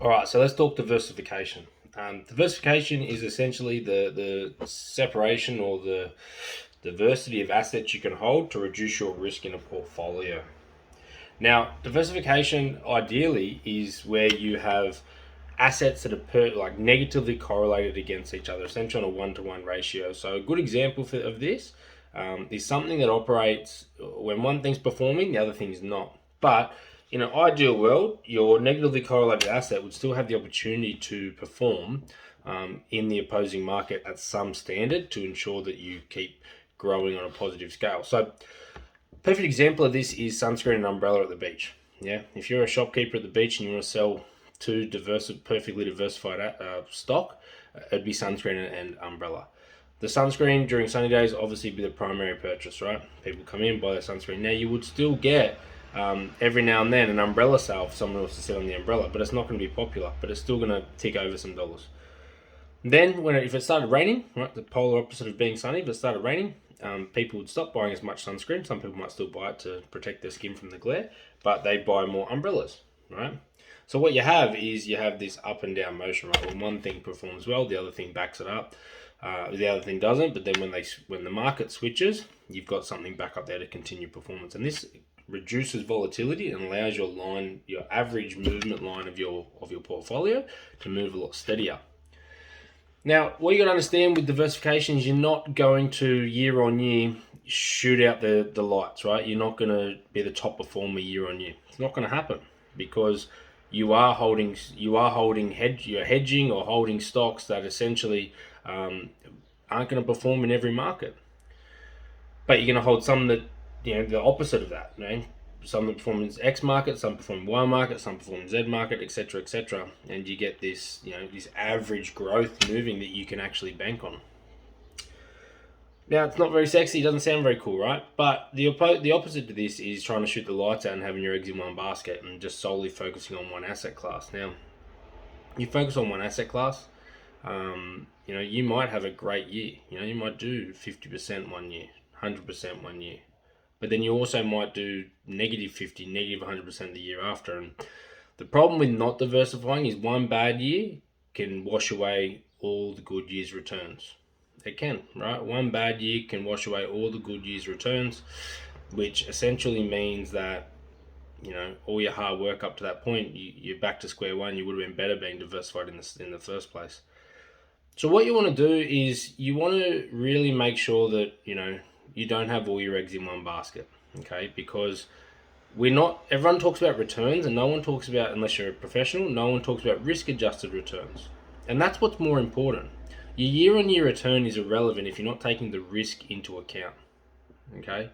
All right, so let's talk diversification. Diversification is essentially the separation or the diversity of assets you can hold to reduce your risk in a portfolio. Now, diversification ideally is where you have assets that are like negatively correlated against each other, essentially on a one-to-one ratio. So a good example of this is something that operates when one thing's performing, the other thing's not. But in an ideal world, your negatively correlated asset would still have the opportunity to perform in the opposing market at some standard to ensure that you keep growing on a positive scale. So perfect example of this is sunscreen and umbrella at the beach. Yeah, if you're a shopkeeper at the beach and you want to sell two perfectly diversified stock, it'd be sunscreen and umbrella. The sunscreen during sunny days obviously be the primary purchase, right? People come in, buy their sunscreen. Now you would still get every now and then an umbrella sale if someone wants to sit on the umbrella, but it's not going to be popular. But it's still going to tick over some dollars. Then, if it started raining, right, the polar opposite of being sunny, if it started raining, people would stop buying as much sunscreen. Some people might still buy it to protect their skin from the glare, but they buy more umbrellas, right? So what you have is you have this up and down motion, right? When one thing performs well, the other thing backs it up. The other thing doesn't, but then when the market switches, you've got something back up there to continue performance, and this reduces volatility and allows your average movement line of your portfolio to move a lot steadier. Now, what you got to understand with diversification is you're not going to year on year shoot out the lights, right? You're not going to be the top performer year on year. It's not going to happen because you're hedging or holding stocks that essentially aren't going to perform in every market. But you're going to hold some that the opposite of that, some that perform in X market, some perform in Y market, some perform in Z market, etc., etc. And you get this, this average growth moving that you can actually bank on. Now, it's not very sexy, it doesn't sound very cool, right? But the opposite to this is trying to shoot the lights out and having your eggs in one basket and just solely focusing on one asset class. Now, you focus on one asset class, you might have a great year. You might do 50% one year, 100% one year. But then you also might do negative 50, negative 100% the year after. And the problem with not diversifying is one bad year can wash away all the good year's returns. It can, right? One bad year can wash away all the good year's returns, which essentially means that, all your hard work up to that point, you're back to square one. You would have been better being diversified in the first place. So what you want to do is you want to really make sure that, you don't have all your eggs in one basket, okay? Because everyone talks about returns and no one talks about, unless you're a professional, no one talks about risk-adjusted returns. And that's what's more important. Your year-on-year return is irrelevant if you're not taking the risk into account, okay?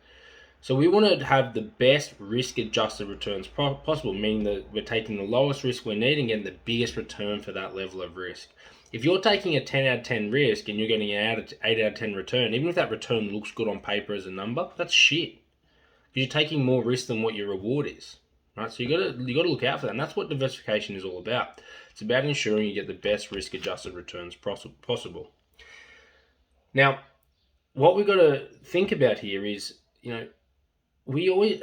So we want to have the best risk-adjusted returns possible, meaning that we're taking the lowest risk we need and getting the biggest return for that level of risk. If you're taking a 10 out of 10 risk and you're getting an 8 out of 10 return, even if that return looks good on paper as a number, that's shit. Because you're taking more risk than what your reward is, right? So you got to look out for that, and that's what diversification is all about. It's about ensuring you get the best risk-adjusted returns possible. Now, what we've got to think about here is,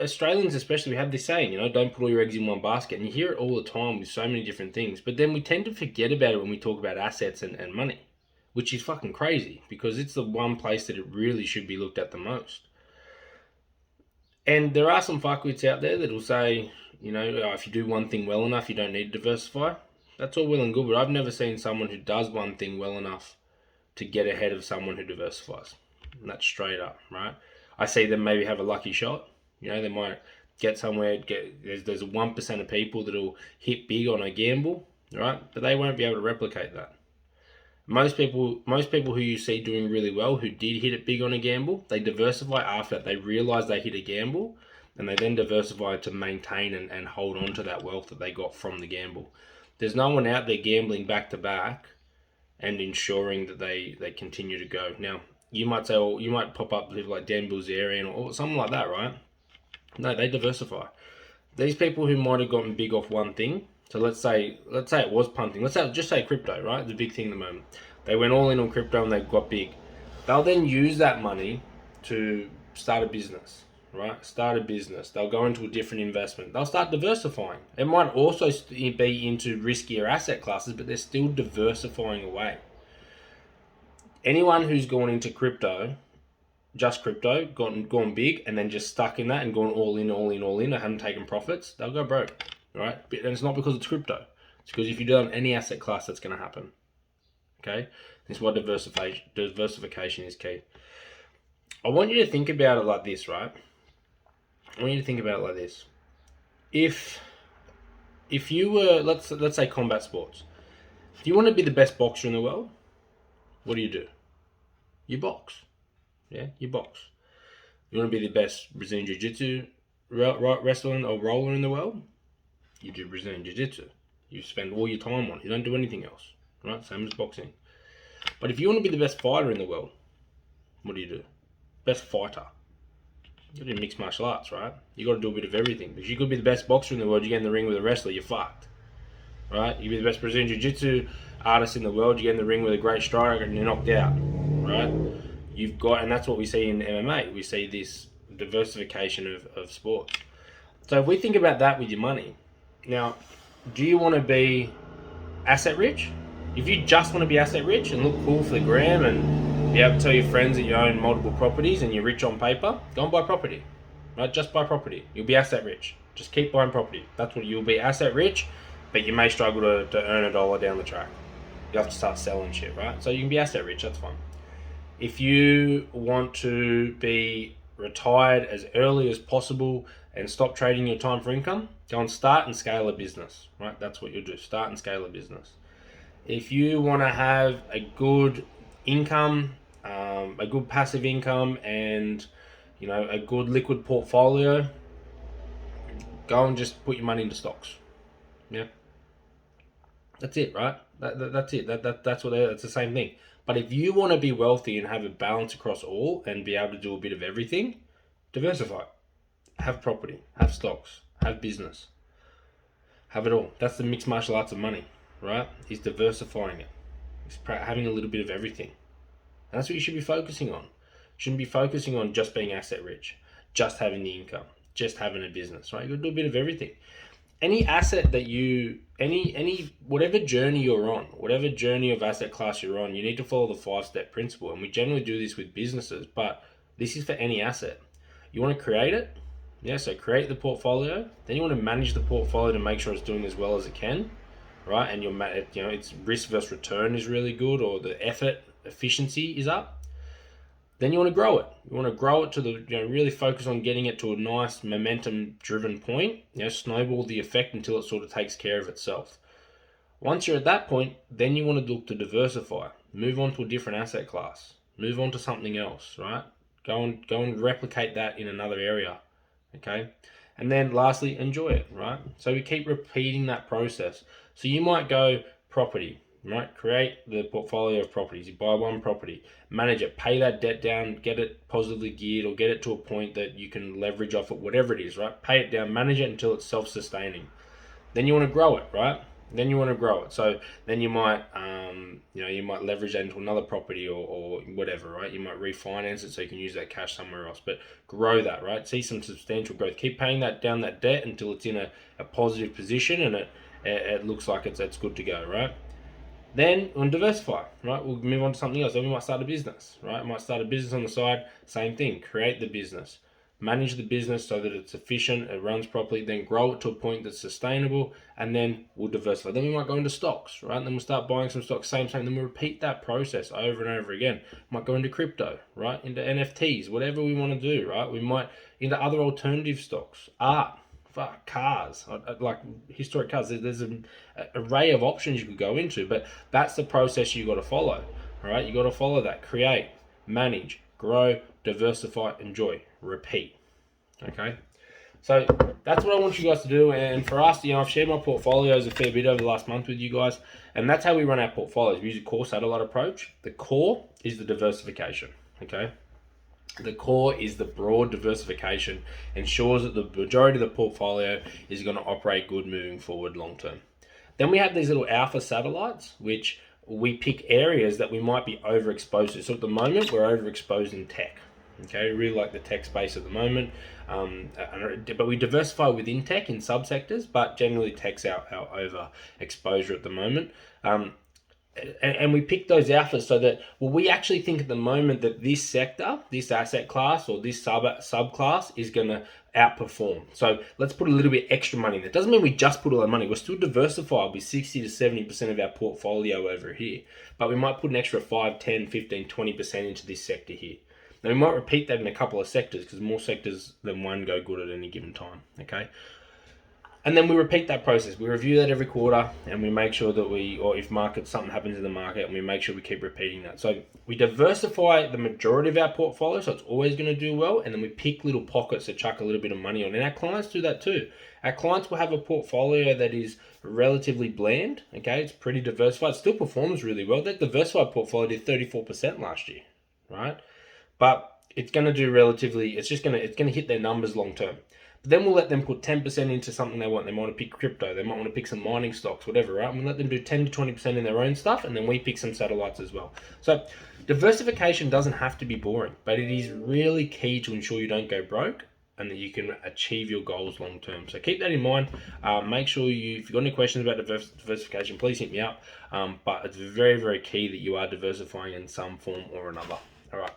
Australians especially, we have this saying, don't put all your eggs in one basket. And you hear it all the time with so many different things. But then we tend to forget about it when we talk about assets and money, which is fucking crazy because it's the one place that it really should be looked at the most. And there are some fuckwits out there that will say, if you do one thing well enough, you don't need to diversify. That's all well and good, but I've never seen someone who does one thing well enough to get ahead of someone who diversifies. And that's straight up, right? I see them maybe have a lucky shot. They might get somewhere. There's 1% of people that'll hit big on a gamble, right? But they won't be able to replicate that. Most people who you see doing really well, who did hit it big on a gamble, they diversify after that. They realize they hit a gamble, and they then diversify to maintain and hold on to that wealth that they got from the gamble. There's no one out there gambling back to back and ensuring that they continue to go. Now, you might say, or you might pop up people like Dan Bilzerian or something like that, right? No, they diversify. These people who might have gotten big off one thing, so let's say it was punting. Just say crypto, right? The big thing at the moment. They went all in on crypto and they got big. They'll then use that money to start a business, right? Start a business. They'll go into a different investment. They'll start diversifying. It might also be into riskier asset classes, but they're still diversifying away. Anyone who's gone into crypto, just crypto, gone big, and then just stuck in that and gone all in, or haven't taken profits, they'll go broke, right? And it's not because it's crypto. It's because if you do it on any asset class, that's going to happen. Okay, this is why diversification is key. I want you to think about it like this, right? I want you to think about it like this. If you were, let's say combat sports, if you want to be the best boxer in the world, what do? You box. Yeah, you box. You want to be the best Brazilian Jiu-Jitsu wrestler or roller in the world? You do Brazilian Jiu-Jitsu. You spend all your time on it. You don't do anything else, right? Same as boxing. But if you want to be the best fighter in the world, what do? Best fighter. You do mixed martial arts, right? You got to do a bit of everything. Because you could be the best boxer in the world, you get in the ring with a wrestler, you're fucked, right? You be the best Brazilian Jiu-Jitsu artist in the world, you get in the ring with a great striker and you're knocked out, right? You've got, and that's what we see in MMA. We see this diversification of sports. So if we think about that with your money, now, do you want to be asset rich? If you just want to be asset rich and look cool for the gram and be able to tell your friends that you own multiple properties and you're rich on paper, go and buy property, right? Just buy property. You'll be asset rich. Just keep buying property. That's what you'll be, asset rich, but you may struggle to earn $1 down the track. You have to start selling shit, right? So you can be asset rich, that's fine. If you want to be retired as early as possible and stop trading your time for income, go and start and scale a business, right? That's what you'll do, start and scale a business. If you want to have a good income, a good passive income, and a good liquid portfolio, go and just put your money into stocks. Yeah, that's it, right? That's it. That's the same thing. But if you want to be wealthy and have a balance across all and be able to do a bit of everything, diversify. Have property, have stocks, have business, have it all. That's the mixed martial arts of money, right? Is diversifying it. It's having a little bit of everything. And that's what you should be focusing on. You shouldn't be focusing on just being asset rich, just having the income, just having a business, right? You got to do a bit of everything. Any asset that whatever journey you're on, whatever journey of asset class you're on, you need to follow the 5-step principle. And we generally do this with businesses, but this is for any asset. You want to create it. Yeah, so create the portfolio. Then you want to manage the portfolio to make sure it's doing as well as it can, right? And its risk versus return is really good, or the effort efficiency is up. Then you want to grow it. You want to grow it to really focus on getting it to a nice momentum-driven point. Snowball the effect until it sort of takes care of itself. Once you're at that point, then you want to look to diversify. Move on to a different asset class. Move on to something else, right? Go and replicate that in another area. Okay, and then lastly, enjoy it, right? So we keep repeating that process. So you might go property, right? Create the portfolio of properties. You buy one property, manage it, pay that debt down, get it positively geared, or get it to a point that you can leverage off it, whatever it is, right? Pay it down, manage it until it's self-sustaining. Then you want to grow it, right? So then you might, you might leverage that into another property or whatever, right? You might refinance it so you can use that cash somewhere else, but grow that, right? See some substantial growth. Keep paying that debt until it's in a positive position and it looks like it's good to go, right? Then we'll diversify, right? We'll move on to something else. Then we might start a business, right? Might start a business on the side. Same thing. Create the business. Manage the business so that it's efficient, it runs properly, then grow it to a point that's sustainable, and then we'll diversify. Then we might go into stocks, right? Then we'll start buying some stocks, same. Then we'll repeat that process over and over again. Might go into crypto, right? Into NFTs, whatever we want to do, right? We might into other alternative stocks, art, cars, like historic cars. There's an array of options you could go into, but that's the process you got to follow, all right? You got to follow that. Create, manage, grow, diversify, enjoy, repeat. Okay, so that's what I want you guys to do. And for us, I've shared my portfolios a fair bit over the last month with you guys, and that's how we run our portfolios. We use a core satellite approach. The core is the diversification. Okay, the core is the broad diversification, ensures that the majority of the portfolio is going to operate good moving forward long term. Then we have these little alpha satellites, which we pick areas that we might be overexposed to. So at the moment, we're overexposed in tech. Okay, really like the tech space at the moment, but we diversify within tech in subsectors, but generally tech's our over exposure at the moment. And we pick those alphas so that, well, we actually think at the moment that this sector, this asset class, or this subclass is going to outperform. So let's put a little bit extra money in there. Doesn't mean we just put all that money. We're still diversified with 60 to 70% of our portfolio over here. But we might put an extra 5, 10, 15, 20% into this sector here. Now we might repeat that in a couple of sectors because more sectors than one go good at any given time. Okay. And then we repeat that process. We review that every quarter, and we make sure that or if something happens in the market, and we make sure we keep repeating that. So we diversify the majority of our portfolio, so it's always going to do well, and then we pick little pockets to chuck a little bit of money on. And our clients do that too. Our clients will have a portfolio that is relatively bland. Okay, it's pretty diversified. It still performs really well. That diversified portfolio did 34% last year, right? But it's going to do relatively. It's going to hit their numbers long term. But then we'll let them put 10% into something they want. They might want to pick crypto. They might want to pick some mining stocks, whatever, right? And we'll let them do 10 to 20% in their own stuff, and then we pick some satellites as well. So diversification doesn't have to be boring, but it is really key to ensure you don't go broke and that you can achieve your goals long term. So keep that in mind. Make sure if you've got any questions about diversification, please hit me up. But it's very, very key that you are diversifying in some form or another. All right.